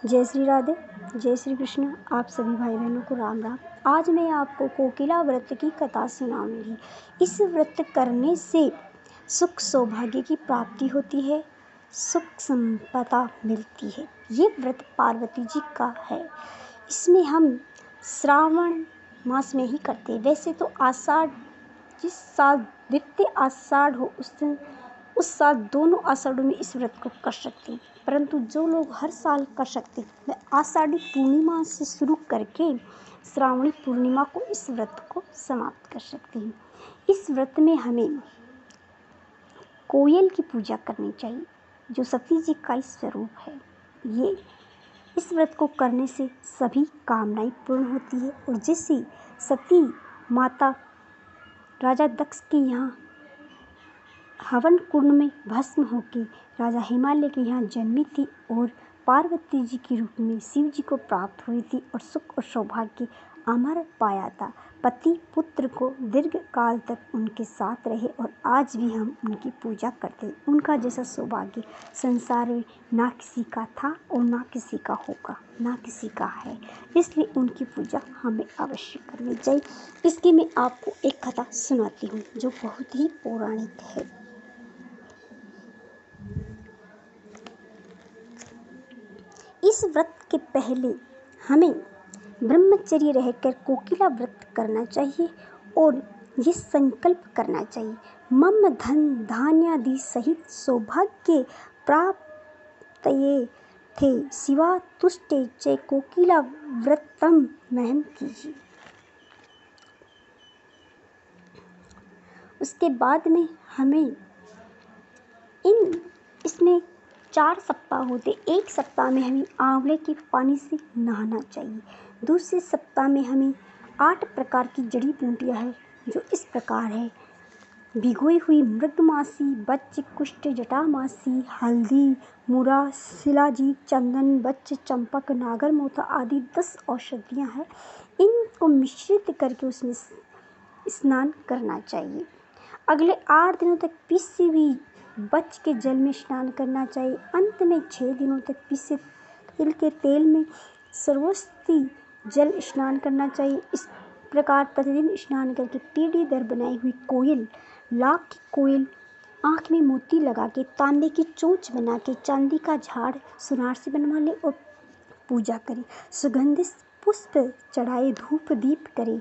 जय श्री राधे, जय श्री कृष्ण। आप सभी भाई बहनों को राम राम। आज मैं आपको कोकिला व्रत की कथा सुनाऊंगी। इस व्रत करने से सुख सौभाग्य की प्राप्ति होती है, सुख संपदा मिलती है। ये व्रत पार्वती जी का है। इसमें हम श्रावण मास में ही करते हैं। वैसे तो आषाढ़, जिस साल द्वितीय आषाढ़ हो उस साल दोनों आषाढ़ों में इस व्रत को कर सकते हैं, परंतु जो लोग हर साल कर सकते हैं वे आषाढ़ी पूर्णिमा से शुरू करके श्रावणी पूर्णिमा को इस व्रत को समाप्त कर सकते हैं। इस व्रत में हमें कोयल की पूजा करनी चाहिए, जो सती जी का स्वरूप है। ये इस व्रत को करने से सभी कामनाएं पूर्ण होती है। और जैसे सती माता राजा दक्ष के यहाँ हवन कुंड में भस्म होकर राजा हिमालय के यहाँ जन्मी थी और पार्वती जी के रूप में शिव जी को प्राप्त हुई थी और सुख और सौभाग्य अमर पाया था। पति पुत्र को दीर्घ काल तक उनके साथ रहे और आज भी हम उनकी पूजा करते हैं। उनका जैसा सौभाग्य संसार में ना किसी का था और ना किसी का होगा, ना किसी का है। इसलिए उनकी पूजा हमें अवश्य करनी चाहिए। इसकी मैं आपको एक कथा सुनाती हूँ जो बहुत ही पौराणिक है। इस व्रत के पहले हमें ब्रह्मचर्य रहकर कोकिला व्रत करना चाहिए और ये संकल्प करना चाहिए, मम धन धान्यादि सहित सौभाग्य प्राप्तये थे शिवा तुष्टे च कोकिला व्रतम महम कीजिए। उसके बाद में हमें इसमें 4 सप्ताह होते। एक सप्ताह में हमें आंवले के पानी से नहाना चाहिए। दूसरे सप्ताह में हमें 8 प्रकार की जड़ी बूटियाँ हैं, जो इस प्रकार है: भिगोई हुई मृगमासी, बच्च, कुष्ठ, जटामासी, हल्दी, मुरा, शिलाजीत, चंदन, बच्च, चंपक, नागरमोथा आदि 10 औषधियाँ हैं। इनको मिश्रित करके उसमें स्नान करना चाहिए। अगले 8 दिनों तक पीसी हुई बच्च के जल में स्नान करना चाहिए। अंत में 6 दिनों तक पीसे तिल के तेल में सरस्वती जल स्नान करना चाहिए। इस प्रकार प्रतिदिन स्नान करके पीढ़ी दर बनाई हुई कोयल, लाख की कोयल, आँख में मोती लगा के, तांबे की चोंच बना के, चांदी का झाड़ सुनार से बनवा ले और पूजा करे। सुगंधित पुष्प चढ़ाए, धूप दीप करे,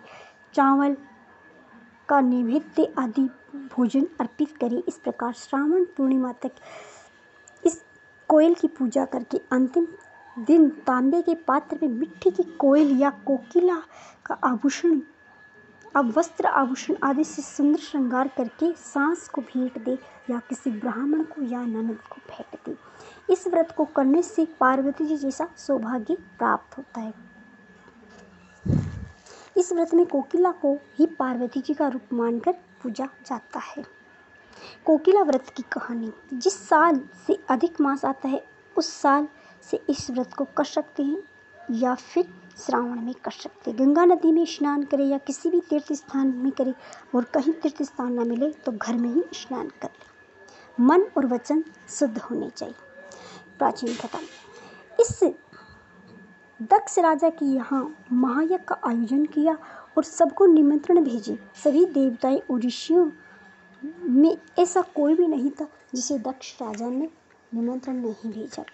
चावल का नैवेद्य आदि भोजन अर्पित करे। इस प्रकार श्रावण पूर्णिमा तक इस कोयल की पूजा करके अंतिम दिन तांबे के पात्र में मिट्टी की कोयल या कोकिला का आभूषण, अब वस्त्र आभूषण आदि से सुंदर श्रृंगार करके सास को भेंट दे या किसी ब्राह्मण को या ननद को भेंट दे। इस व्रत को करने से पार्वती जी जैसा सौभाग्य प्राप्त होता है। इस व्रत में कोकिला को ही पार्वती जी का रूप मानकर पूजा जाता है। कोकिला व्रत की कहानी: जिस साल से अधिक मास आता है उस साल से इस व्रत को कर सकते हैं या फिर श्रावण में कर सकते हैं। गंगा नदी में स्नान करें या किसी भी तीर्थ स्थान में करें और कहीं तीर्थ स्थान न मिले तो घर में ही स्नान करें। मन और वचन शुद्ध होने चाहिए। प्राचीन कथा: इस दक्ष राजा के यहाँ महायज्ञ का आयोजन किया और सबको निमंत्रण भेजे। सभी देवताएं और ऋषियों में ऐसा कोई भी नहीं था जिसे दक्ष राजा ने निमंत्रण नहीं भेजा।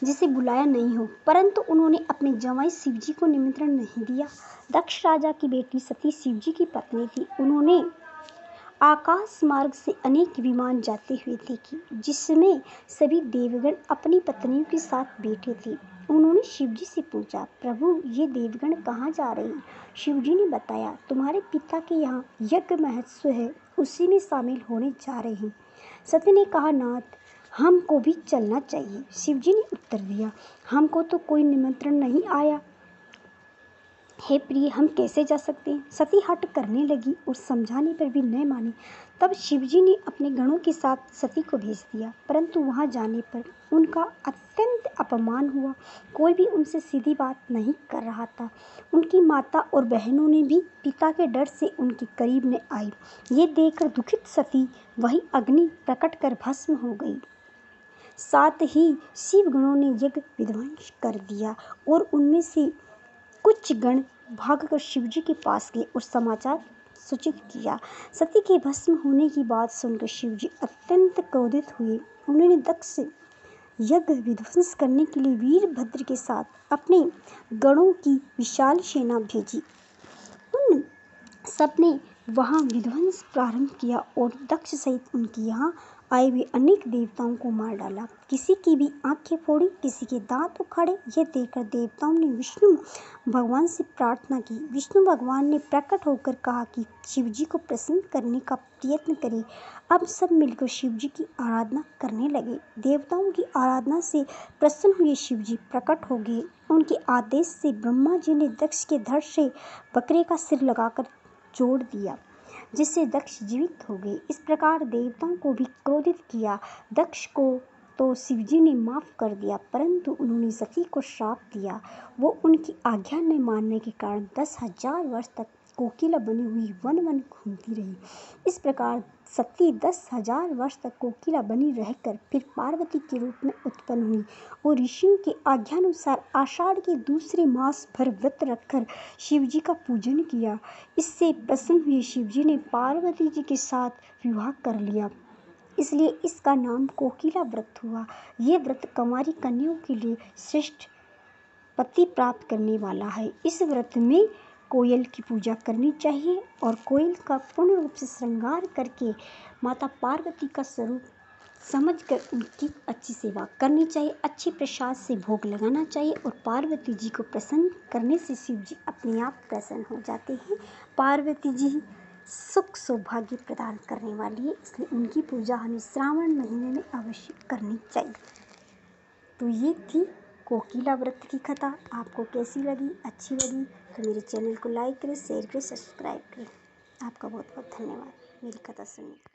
जिसे बुलाया नहीं हो, परंतु उन्होंने अपने जमाई शिवजी को निमंत्रण नहीं दिया। दक्ष राजा की बेटी सती शिवजी की पत्नी थी। उन्होंने आकाश मार्ग से अनेक विमान जाते हुए देखे, जिसमें सभी देवगण अपनी पत्नियों के साथ बैठे थे। उन्होंने शिवजी से पूछा, प्रभु ये देवगण कहाँ जा रहे हैं? शिवजी ने बताया, तुम्हारे पिता के यहाँ यज्ञ महोत्सव है, उसी में शामिल होने जा रहे हैं। सती ने कहा, नाथ हमको भी चलना चाहिए। शिवजी ने उत्तर दिया, हमको तो कोई निमंत्रण नहीं आया। हे प्रिय, हम कैसे जा सकते हैं? सती हट करने लगी और समझाने पर भी न माने। तब शिवजी ने अपने गणों के साथ सती को भेज दिया, परंतु वहां जाने पर उनका अत्यंत अपमान हुआ। कोई भी उनसे सीधी बात नहीं कर रहा था। उनकी माता और बहनों ने भी पिता के डर से उनके करीब न आई। ये देखकर दुखित सती वही अग्नि प्रकट कर भस्म हो गई। साथ ही शिव गणों ने यज्ञ विध्वंस कर दिया और उनमें से कुछ गण भागकर शिवजी के पास गए और समाचार सूचित किया। सती के भस्म होने की बात सुनकर शिवजी अत्यंत क्रोधित हुए। उन्होंने दक्ष यज्ञ विध्वंस करने के लिए वीरभद्र के साथ अपने गणों की विशाल सेना भेजी। उन सबने वहां विध्वंस प्रारंभ किया और दक्ष सहित उनके यहाँ आए हुए अनेक देवताओं को मार डाला। किसी की भी आंखें फोड़ी, किसी के दांत उखाड़े। यह देखकर देवताओं ने विष्णु भगवान से प्रार्थना की। विष्णु भगवान ने प्रकट होकर कहा कि शिवजी को प्रसन्न करने का प्रयत्न करें। अब सब मिलकर शिवजी की आराधना करने लगे। देवताओं की आराधना से प्रसन्न हुए शिवजी प्रकट हो गए। उनके आदेश से ब्रह्मा जी ने दक्ष के धड़ से बकरे का सिर लगाकर जोड़ दिया, जिससे दक्ष जीवित हो गए। इस प्रकार देवताओं को भी क्रोधित किया। दक्ष को तो शिवजी ने माफ कर दिया, परंतु उन्होंने सती को श्राप दिया। वो उनकी आज्ञा न मानने के कारण 10,000 वर्ष तक कोकिला बनी हुई वन वन घूमती रही। इस प्रकार सती 10,000 वर्ष तक कोकिला बनी रहकर फिर पार्वती के रूप में उत्पन्न हुई और ऋषियों के आज्ञानुसार आषाढ़ के दूसरे मास भर व्रत रखकर शिवजी का पूजन किया। इससे प्रसन्न हुए शिवजी ने पार्वती जी के साथ विवाह कर लिया, इसलिए इसका नाम कोकिला व्रत हुआ। ये व्रत कुंवारी कन्याओं के लिए श्रेष्ठ पति प्राप्त करने वाला है। इस व्रत में कोयल की पूजा करनी चाहिए और कोयल का पूर्ण रूप से श्रृंगार करके माता पार्वती का स्वरूप समझकर उनकी अच्छी सेवा करनी चाहिए। अच्छे प्रसाद से भोग लगाना चाहिए और पार्वती जी को प्रसन्न करने से शिव जी अपने आप प्रसन्न हो जाते हैं। पार्वती जी सुख सौभाग्य प्रदान करने वाली है, इसलिए उनकी पूजा हमें श्रावण महीने में अवश्य करनी चाहिए। तो ये थी कोकिला व्रत की कथा। आपको कैसी लगी? अच्छी लगी तो मेरे चैनल को लाइक करें, शेयर करें, सब्सक्राइब करें। आपका बहुत बहुत धन्यवाद मेरी कथा सुनने के लिए।